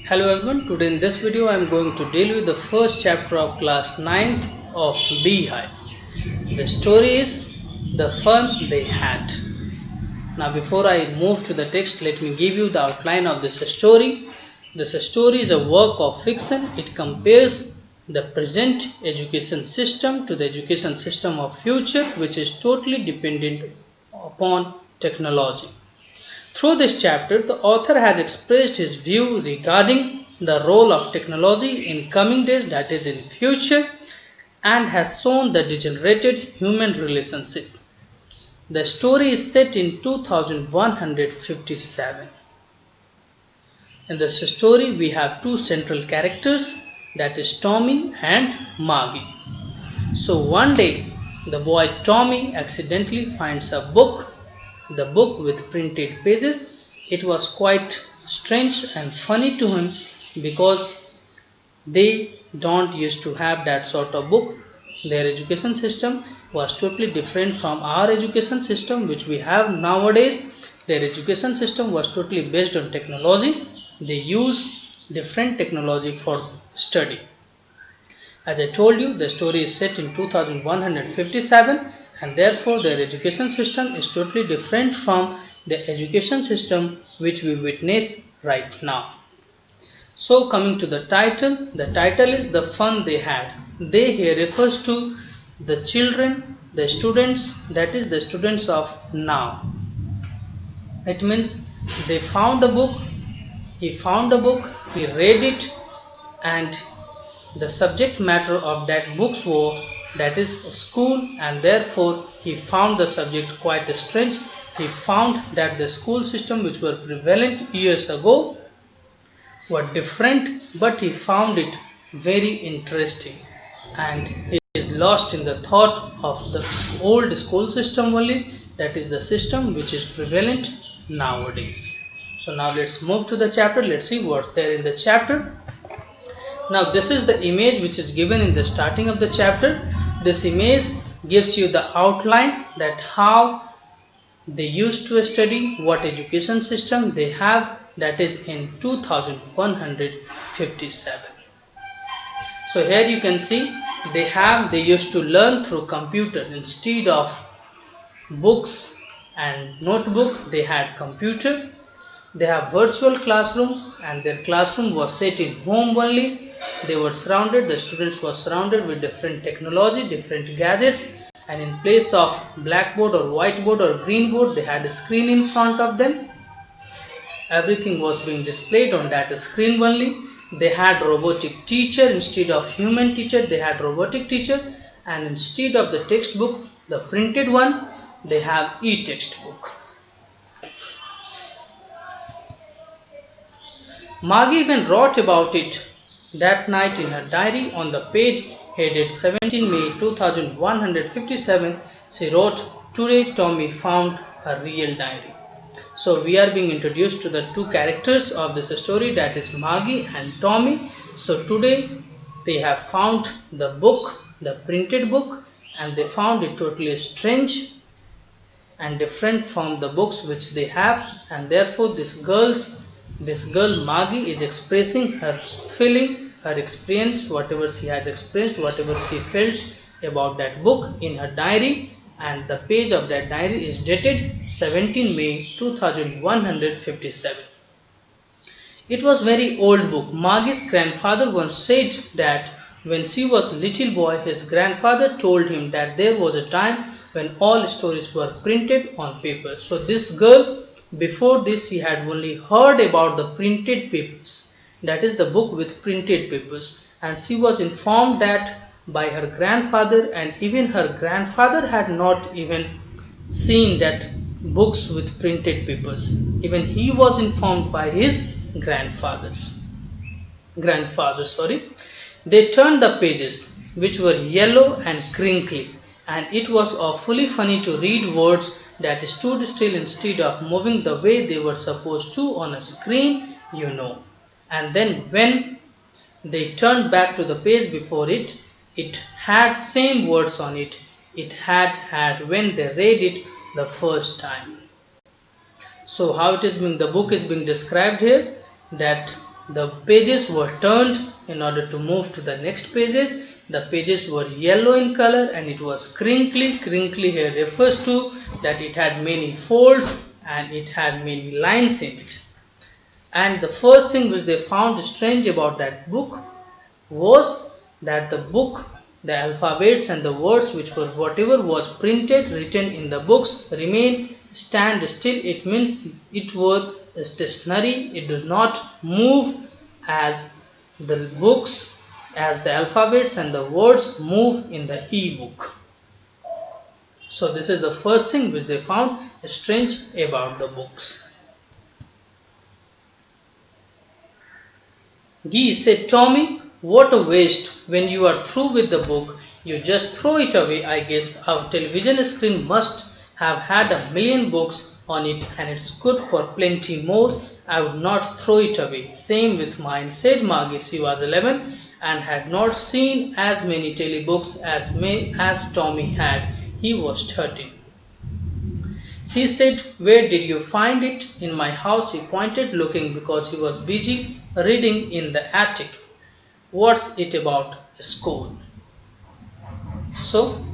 Hello everyone, today in this video I am going to deal with the first chapter of class 9th of Beehive. The story is The Fun They Had. Now before I move to the text, let me give you the outline of this story. This story is a work of fiction. It compares the present education system to the education system of future, which is totally dependent upon technology. Through this chapter, the author has expressed his view regarding the role of technology in coming days, that is in future, and has shown the degenerated human relationship. The story is set in 2157. In this story, we have two central characters, that is Tommy and Maggie. So one day, the boy Tommy accidentally finds a book, the book with printed pages. It was quite strange and funny to him because they don't used to have that sort of book. Their education system was totally different from our education system which we have nowadays. Their education system was totally based on technology. They use different technology for study. As I told you, the story is set in 2157 and therefore their education system is totally different from the education system which we witness right now. So coming to the title is The Fun They Had. They here refers to the children, the students, that is the students of now. It means they found a book, he found a book, he read it, and the subject matter of that books was that is school, and therefore he found the subject quite strange. He found that the school system which were prevalent years ago were different, but he found it very interesting, and he is lost in the thought of the old school system only, that is the system which is prevalent nowadays. So now let's move to the chapter. Let's see what's there in the chapter. Now this is the image which is given in the starting of the chapter. This image gives you the outline that how they used to study, what education system they have, that is in 2157. So here you can see they used to learn through computer instead of books and notebook. They had computer. They have virtual classroom and their classroom was set in home only. They were surrounded, the students were surrounded with different technology, different gadgets, and in place of blackboard or whiteboard or green board, they had a screen in front of them. Everything was being displayed on that screen only. They had robotic teacher instead of human teacher. They had robotic teacher, and instead of the textbook, the printed one, they have e-textbook. Maggie even wrote about it that night in her diary on the page headed 17 May 2157. She wrote, "Today Tommy found a real diary." So we are being introduced to the two characters of this story, that is Maggie and Tommy. So today they have found the book, the printed book, and they found it totally strange and different from the books which they have, and therefore this girl Maggie is expressing her feeling, her experience, whatever she has experienced, whatever she felt about that book in her diary, and the page of that diary is dated 17 May 2157. It was very old book. Maggie's grandfather once said that when she was little boy, his grandfather told him that there was a time when all stories were printed on paper. So this girl, before this, she had only heard about the printed papers. That is the book with printed papers. And she was informed that by her grandfather, and even her grandfather had not even seen that books with printed papers. Even he was informed by his grandfather, sorry. They turned the pages, which were yellow and crinkly, and it was awfully funny to read words that stood still instead of moving the way they were supposed to on a screen, you know. And then when they turned back to the page before it, it had same words on it it had when they read it the first time. So how it is being, the book is being described here, that the pages were turned in order to move to the next pages. The pages were yellow in color and it was crinkly. Crinkly here refers to that it had many folds and it had many lines in it. And the first thing which they found strange about that book was that the book, the alphabets and the words which were whatever was printed, written in the books stand still. It means it was stationary. It does not move as the books, as the alphabets and the words move in the e-book. So this is the first thing which they found strange about the books. Guy said, Tommy, what a waste. When you are through with the book, you just throw it away. I guess our television screen must have had 1,000,000 books on it and it's good for plenty more. I would not throw it away. Same with mine, said Margie. She was 11 and had not seen as many telebooks as Tommy had. He was 13. She said, where did you find it? In my house, he pointed, looking because he was busy reading in the attic. What's it about? School. So,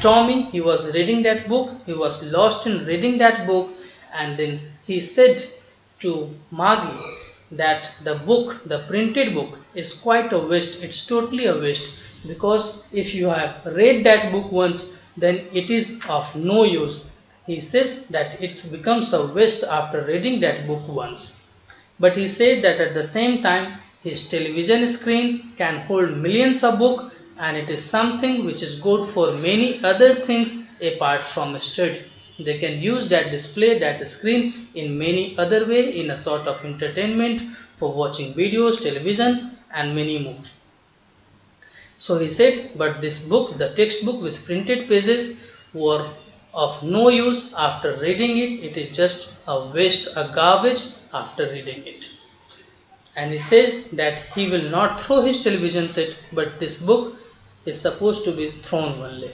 Tommy, he was reading that book. He was lost in reading that book. And then he said to Margie that the book, the printed book, is quite a waste. It's totally a waste. Because if you have read that book once, then it is of no use. He says that it becomes a waste after reading that book once. But he said that at the same time, his television screen can hold millions of books and it is something which is good for many other things apart from study. They can use that display, that screen in many other way, in a sort of entertainment, for watching videos, television and many more. So he said, but this book, the textbook with printed pages, were of no use after reading it. It is just a waste, a garbage after reading it. And he says that he will not throw his television set, but this book is supposed to be thrown only.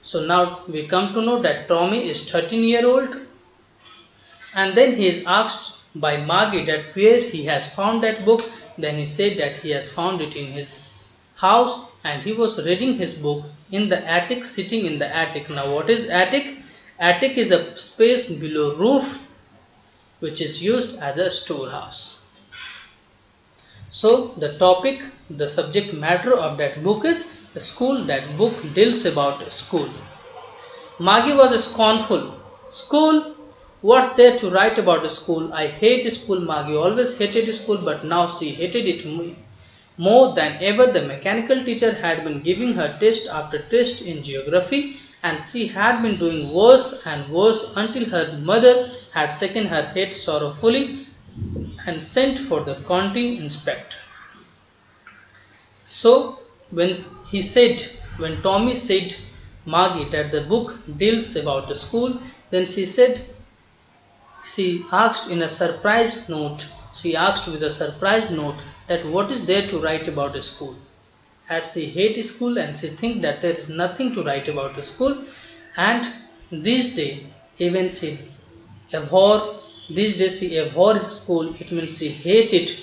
So now we come to know that Tommy is 13-year-old, and then he is asked by Margie that where he has found that book. Then he said that he has found it in his house and he was reading his book in the attic, sitting in the attic. Now what is attic? Attic is a space below roof which is used as a storehouse. So the topic, the subject matter of that book is school. That book deals about school. Margie was scornful. School? What's there to write about school? I hate school. Margie always hated school, but now she hated it more than ever. The mechanical teacher had been giving her test after test in geography, and she had been doing worse and worse until her mother had shaken her head sorrowfully and sent for the county inspector. So when Tommy said Margie that the book deals about the school, then she asked with a surprised note that what is there to write about a school, as she hates school and she thinks that there is nothing to write about the school, and these days she abhors school. It means she hates it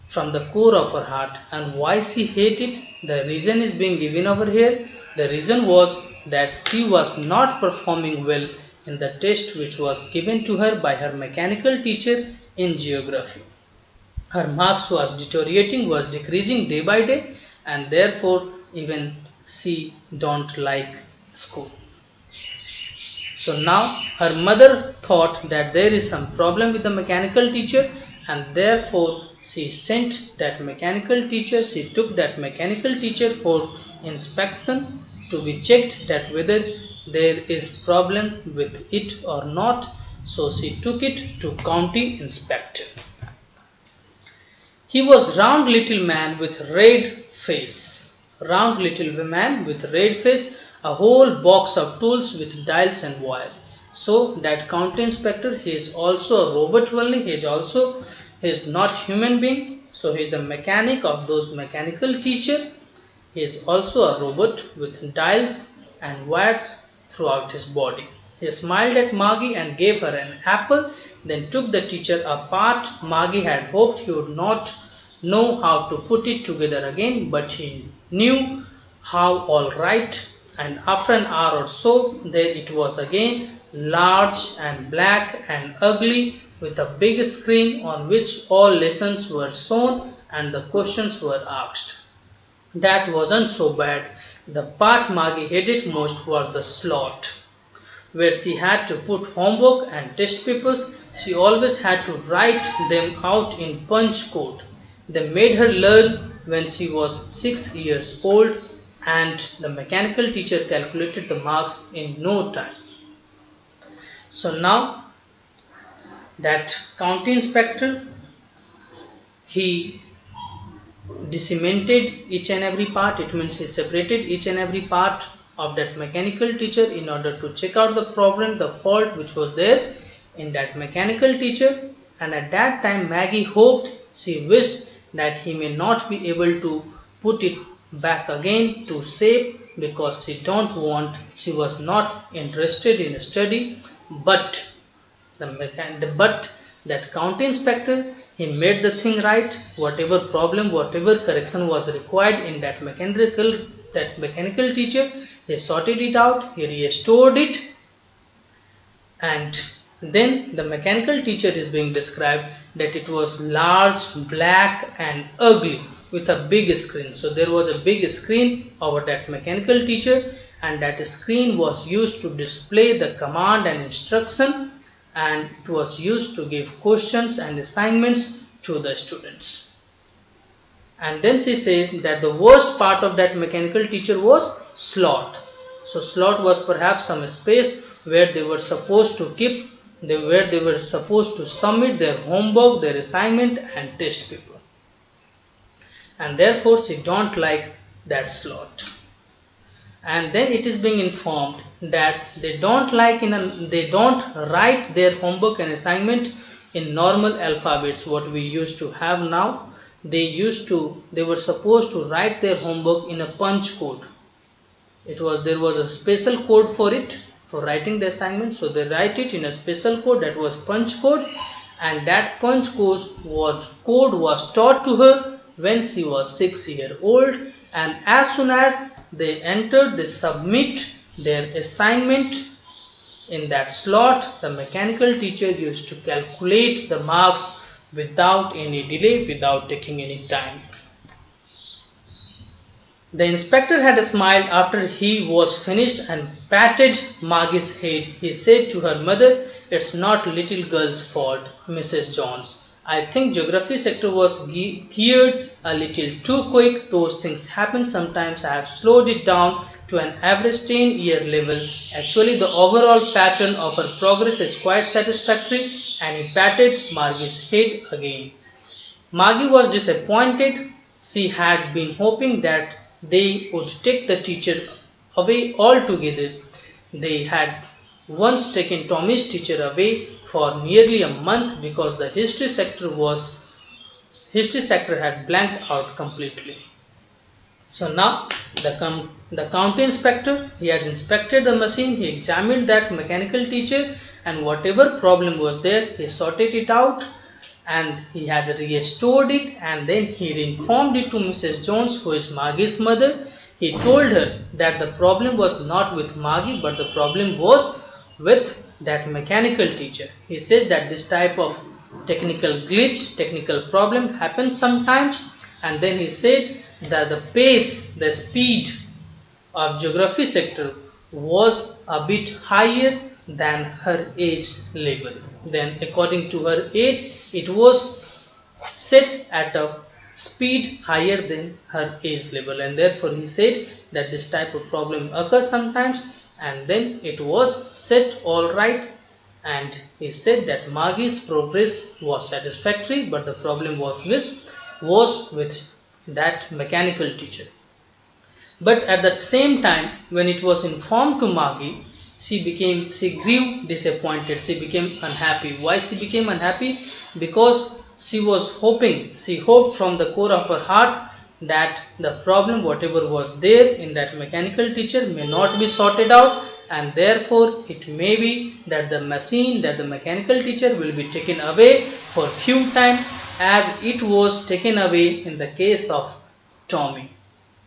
from the core of her heart. And why she hates it, the reason is being given over here. The reason was that she was not performing well in the test which was given to her by her mechanical teacher in geography. Her marks was deteriorating, was decreasing day by day, and therefore even she don't like school. So now her mother thought that there is some problem with the mechanical teacher, and therefore she took that mechanical teacher for inspection to be checked that whether there is problem with it or not. So she took it to county inspector. He was round little man with red face. Round little man with red face, a whole box of tools with dials and wires. So that county inspector, he is also a robot only. He is not human being. So he is a mechanic of those mechanical teacher. He is also a robot with dials and wires throughout his body. He smiled at Margie and gave her an apple, then took the teacher apart. Margie had hoped he would not know how to put it together again, but he knew how all right, and after an hour or so, there it was again, large and black and ugly, with a big screen on which all lessons were shown and the questions were asked. That wasn't so bad. The part Margie hated most was the slot, where she had to put homework and test papers. She always had to write them out in punch code. They made her learn when she was 6 years old, and the mechanical teacher calculated the marks in no time. So now that county inspector, he decimated each and every part. It means he separated each and every part of that mechanical teacher in order to check out the problem, the fault which was there in that mechanical teacher. And at that time Maggie hoped, she wished that he may not be able to put it back again to shape, because she was not interested in study. But but that county inspector, he made the thing right. Whatever problem, whatever correction was required in that mechanical teacher, he sorted it out, he restored it. And then the mechanical teacher is being described that it was large, black and ugly, with a big screen. So there was a big screen over that mechanical teacher, and that screen was used to display the command and instruction, and it was used to give questions and assignments to the students. And then she said that the worst part of that mechanical teacher was slot. So slot was perhaps some space where they were supposed to where they were supposed to submit their homework, their assignment and test paper. And therefore she don't like that slot. And then it is being informed that they don't write their homework and assignment in normal alphabets what we used to have now. They were supposed to write their homework in a punch code. There was a special code for it, for writing the assignment. So they write it in a special code, that was punch code, and that punch code was taught to her when she was 6 years old. And as soon as they submit their assignment in that slot, the mechanical teacher used to calculate the marks without any delay, without taking any time. The inspector had smiled after he was finished and patted Margie's head. He said to her mother, "It's not little girl's fault, Mrs. Jones. I think geography sector was geared a little too quick. Those things happen sometimes. I have slowed it down to an average 10-year level. Actually, the overall pattern of her progress is quite satisfactory." And he patted Margie's head again. Margie was disappointed. She had been hoping that they would take the teacher away altogether. They had once taken Tommy's teacher away for nearly a month because the history sector had blanked out completely. So now the county inspector, he has inspected the machine, he examined that mechanical teacher, and whatever problem was there, he sorted it out and he has restored it, and then he informed it to Mrs. Jones, who is Margie's mother. He told her that the problem was not with Margie, but the problem was with that mechanical teacher. He said that this type of technical glitch, technical problem happens sometimes, and then he said that the speed of geography sector was a bit higher than her age level. Then according to her age, it was set at a speed higher than her age level, and therefore he said that this type of problem occurs sometimes, and then it was set all right. And he said that Margie's progress was satisfactory, but the problem was with that mechanical teacher. But at the same time, when it was informed to Margie, she grew disappointed, she became unhappy. Why she became unhappy? Because she hoped from the core of her heart that the problem, whatever was there in that mechanical teacher, may not be sorted out, and therefore it may be that the mechanical teacher will be taken away for few time, as it was taken away in the case of Tommy.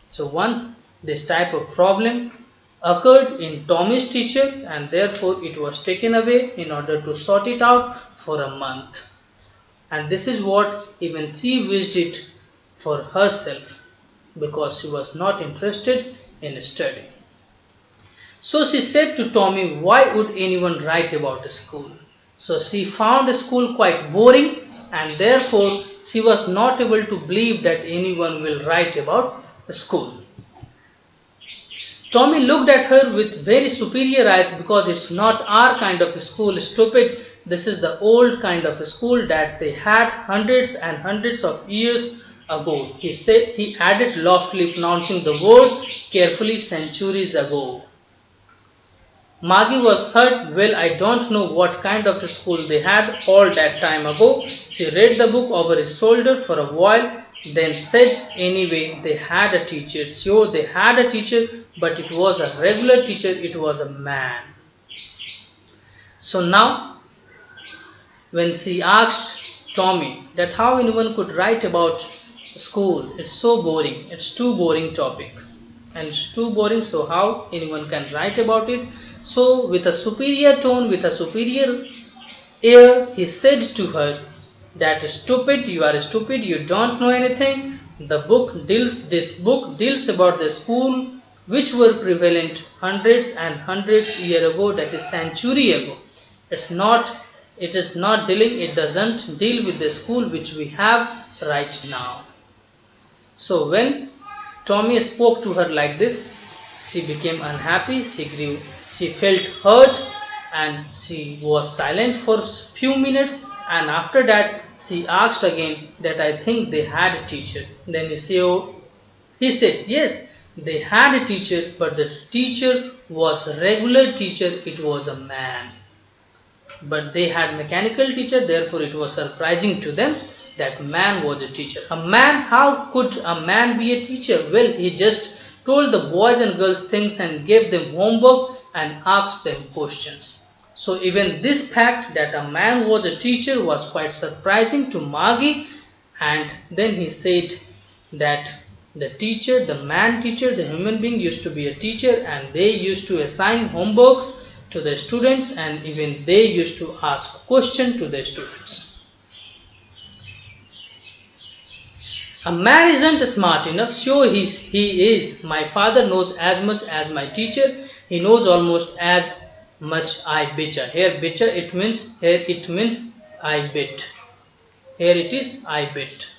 So once this type of problem occurred in Tommy's teacher, and therefore it was taken away in order to sort it out for a month. And this is what even she wished it for herself, because she was not interested in studying. So she said to Tommy, why would anyone write about a school? So she found school quite boring, and therefore she was not able to believe that anyone will write about a school. Tommy looked at her with very superior eyes, because it's not our kind of school, stupid. This is the old kind of school that they had hundreds and hundreds of years ago. He added loftily, pronouncing the word carefully, centuries ago. Maggie was hurt. Well, I don't know what kind of school they had all that time ago. She read the book over his shoulder for a while, then said, anyway, they had a teacher. Sure, they had a teacher, but it was a regular teacher, it was a man. So now, when she asked Tommy that how anyone could write about school, it's so boring, it's too boring topic. And it's too boring, so how anyone can write about it? So with a superior tone, with a superior air, he said to her that stupid, you are stupid, you don't know anything. This book deals about the school which were prevalent hundreds and hundreds years ago, that is century ago. It doesn't deal with the school which we have right now. So when Tommy spoke to her like this, she became unhappy, she felt hurt, and she was silent for few minutes, and after that she asked again that I think they had a teacher. Then he said yes, they had a teacher, but the teacher was a regular teacher, it was a man. But they had mechanical teacher, therefore it was surprising to them that man was a teacher. A man, how could a man be a teacher? Well, he just told the boys and girls things and gave them homework and asked them questions. So even this fact that a man was a teacher was quite surprising to Maggie, and then he said that the teacher, the man teacher, the human being used to be a teacher, and they used to assign homeworks to the students, and even they used to ask questions to the students. A man isn't smart enough. Sure, he is. My father knows as much as my teacher. He knows almost as much I betcha. Here betcha it means I bet. Here it is I bet.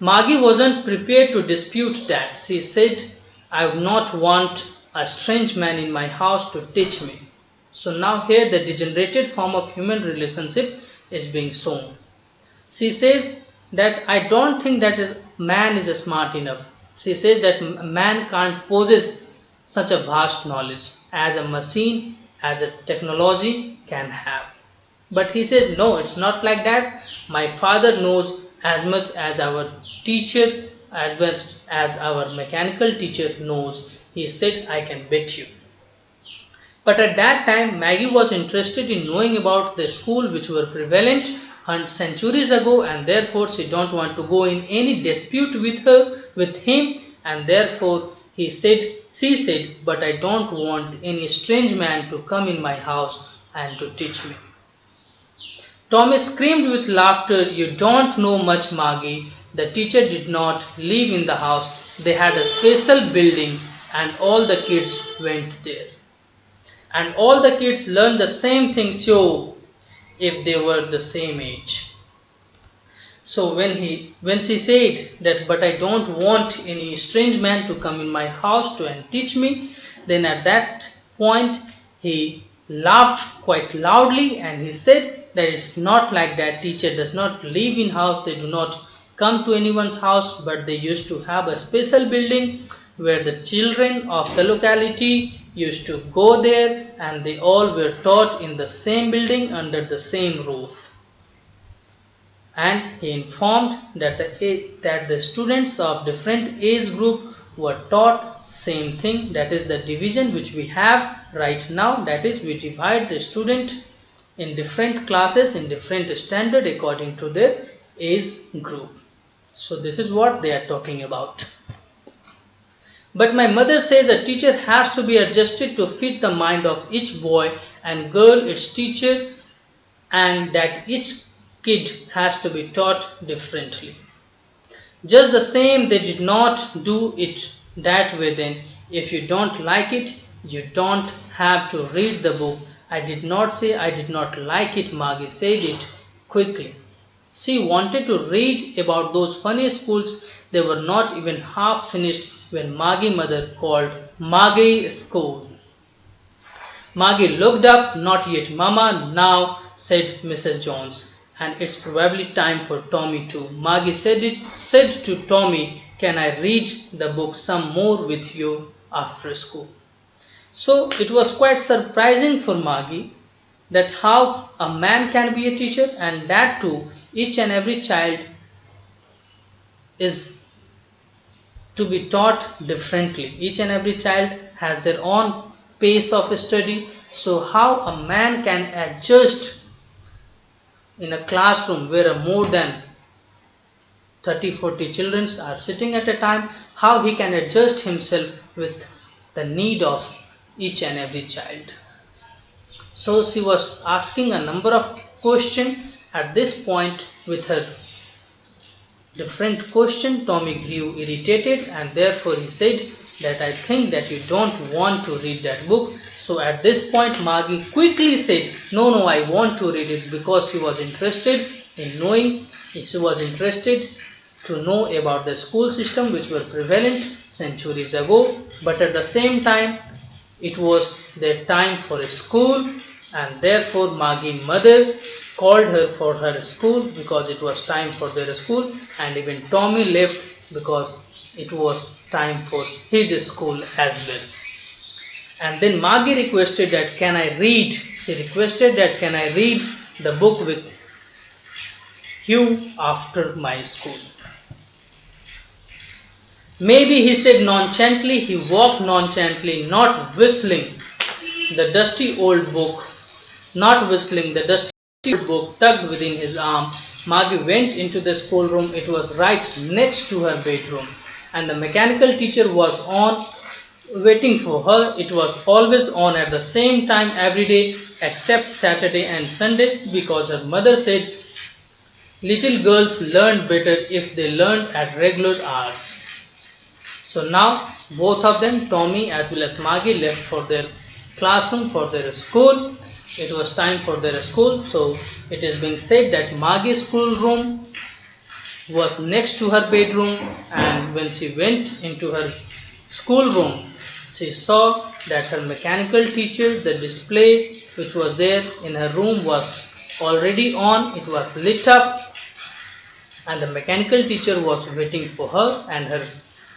Maggie wasn't prepared to dispute that. She said, I would not want a strange man in my house to teach me. So now here the degenerated form of human relationship is being shown. She says that I don't think that man is smart enough. She says that man can't possess such a vast knowledge as a machine, as a technology can have. But he says, no, it's not like that. My father knows as much as our teacher, as well as our mechanical teacher knows. He said, I can bet you. But at that time, Maggie was interested in knowing about the school which were prevalent centuries ago, and therefore she don't want to go in any dispute with him, and therefore she said, but I don't want any strange man to come in my house and to teach me. Tommy screamed with laughter. You don't know much, Maggie. The teacher did not live in the house. They had a special building, and all the kids went there. And all the kids learned the same thing, so if they were the same age. So when she said that, but I don't want any strange man to come in my house and teach me, then at that point he laughed quite loudly, and he said that it's not like that. Teacher does not live in house, they do not come to anyone's house, but they used to have a special building where the children of the locality used to go there, and they all were taught in the same building under the same roof. And he informed that the students of different age group were taught same thing, that is the division which we have right now, that is we divide the student in different classes in different standard according to their age group. So this is what they are talking about. But my mother says a teacher has to be adjusted to fit the mind of each boy and girl its teacher, and that each kid has to be taught differently. Just the same, they did not do it that way then. If you don't like it, you don't have to read the book. I did not say I did not like it, Margie said it quickly. She wanted to read about those funny schools. They were not even half finished when Margie's mother called Margie school. Margie looked up. Not yet, Mama, now, said Mrs. Jones. And it's probably time for Tommy too. Margie said to Tommy, can I read the book some more with you after school? So it was quite surprising for Margie that how a man can be a teacher, and that too each and every child is to be taught differently. Each and every child has their own pace of study. So how a man can adjust in a classroom where more than 30-40 children are sitting at a time, how he can adjust himself with the need of each and every child. So she was asking a number of questions. At this point, with her different question, Tommy grew irritated, and therefore he said that I think that you don't want to read that book. So at this point, Margie quickly said, no, I want to read it, because she was interested in knowing, she was interested to know about the school system which were prevalent centuries ago. But at the same time, it was their time for school, and therefore Margie's mother called her for her school because it was time for their school, and even Tommy left because it was time for his school as well. And then Margie requested that can I read, the book with you after my school. Maybe, he said nonchalantly. He walked nonchalantly, not whistling the dusty old book tucked within his arm. Margie went into the schoolroom. It was right next to her bedroom, and the mechanical teacher was on, waiting for her. It was always on at the same time every day except Saturday and Sunday, because her mother said little girls learned better if they learned at regular hours. So now both of them, Tommy as well as Margie, left for their classroom, for their school. It was time for their school. So it is being said that Margie's schoolroom was next to her bedroom, and when she went into her schoolroom, she saw that her mechanical teacher, the display which was there in her room was already on. It was lit up, and the mechanical teacher was waiting for her, and her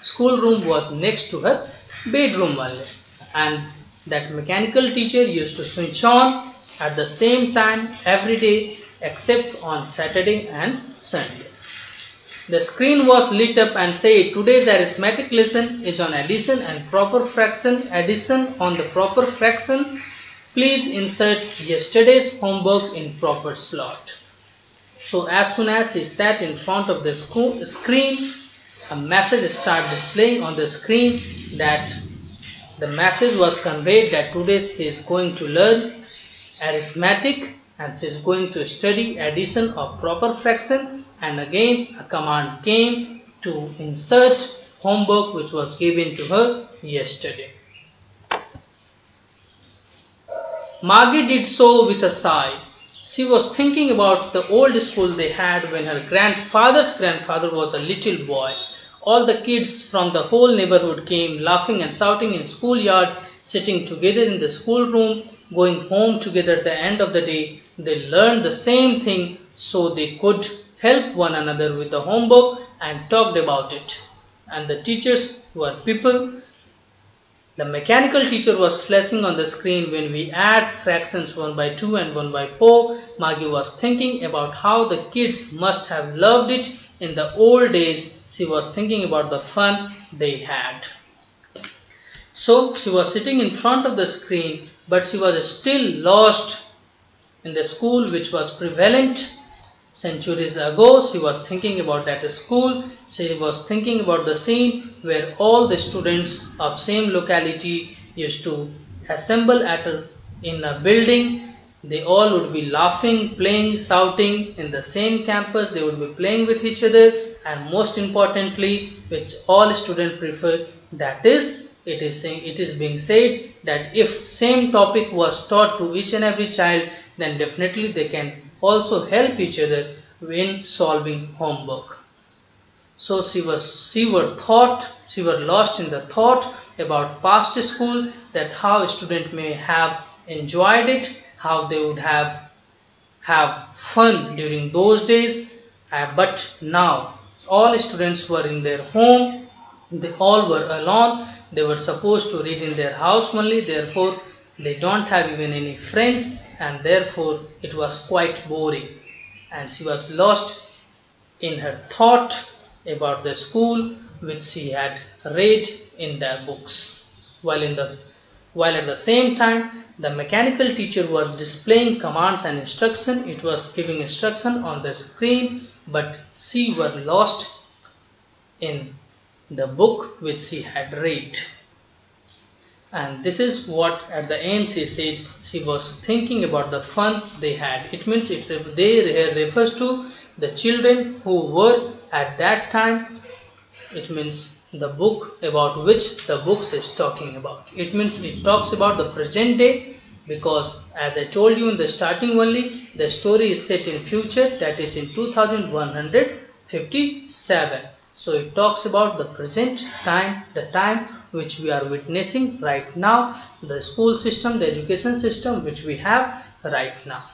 schoolroom was next to her bedroom only. And that mechanical teacher used to switch on at the same time every day except on Saturday and Sunday. The screen was lit up and said, today's arithmetic lesson is on addition and proper fraction. Addition on the proper fraction. Please insert yesterday's homework in proper slot. So as soon as he sat in front of the screen, a message started displaying on the screen. That the message was conveyed that today she is going to learn arithmetic and she is going to study addition of proper fraction, and again a command came to insert homework which was given to her yesterday. Margie did so with a sigh. She was thinking about the old school they had when her grandfather's grandfather was a little boy. All the kids from the whole neighborhood came laughing and shouting in schoolyard, sitting together in the schoolroom, going home together at the end of the day. They learned the same thing so they could help one another with the homework and talked about it. And the teachers were people. The mechanical teacher was flashing on the screen when we add fractions 1 by 2 and 1 by 4. Margie was thinking about how the kids must have loved it in the old days. She was thinking about the fun they had. So she was sitting in front of the screen, but she was still lost in the school which was prevalent centuries ago. She was thinking about that school. She was thinking about the scene where all the students of same locality used to assemble in a building. They all would be laughing, playing, shouting in the same campus. They would be playing with each other, and most importantly, which all students prefer, that is, it is being said that if same topic was taught to each and every child, then definitely they can also help each other in solving homework. So she were lost in the thought about past school, that how a student may have enjoyed it, how they would have fun during those days. But now all students were in their home, they all were alone, they were supposed to read in their house only, therefore they don't have even any friends, and therefore it was quite boring, and she was lost in her thought about the school which she had read in the books. While at the same time the mechanical teacher was displaying commands and instruction, it was giving instruction on the screen, but she was lost in the book which she had read. And this is what at the end she said, she was thinking about the fun they had. It means they refers to the children who were at that time. It means the book about which the books is talking about. It means it talks about the present day, because as I told you in the starting only, the story is set in future, that is in 2157. So it talks about the present time, the time which we are witnessing right now, the school system, the education system which we have right now.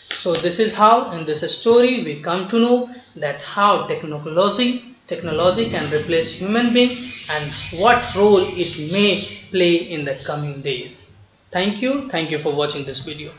So this is how in this story we come to know that how technology can replace human being and what role it may play in the coming days. Thank you for watching this video.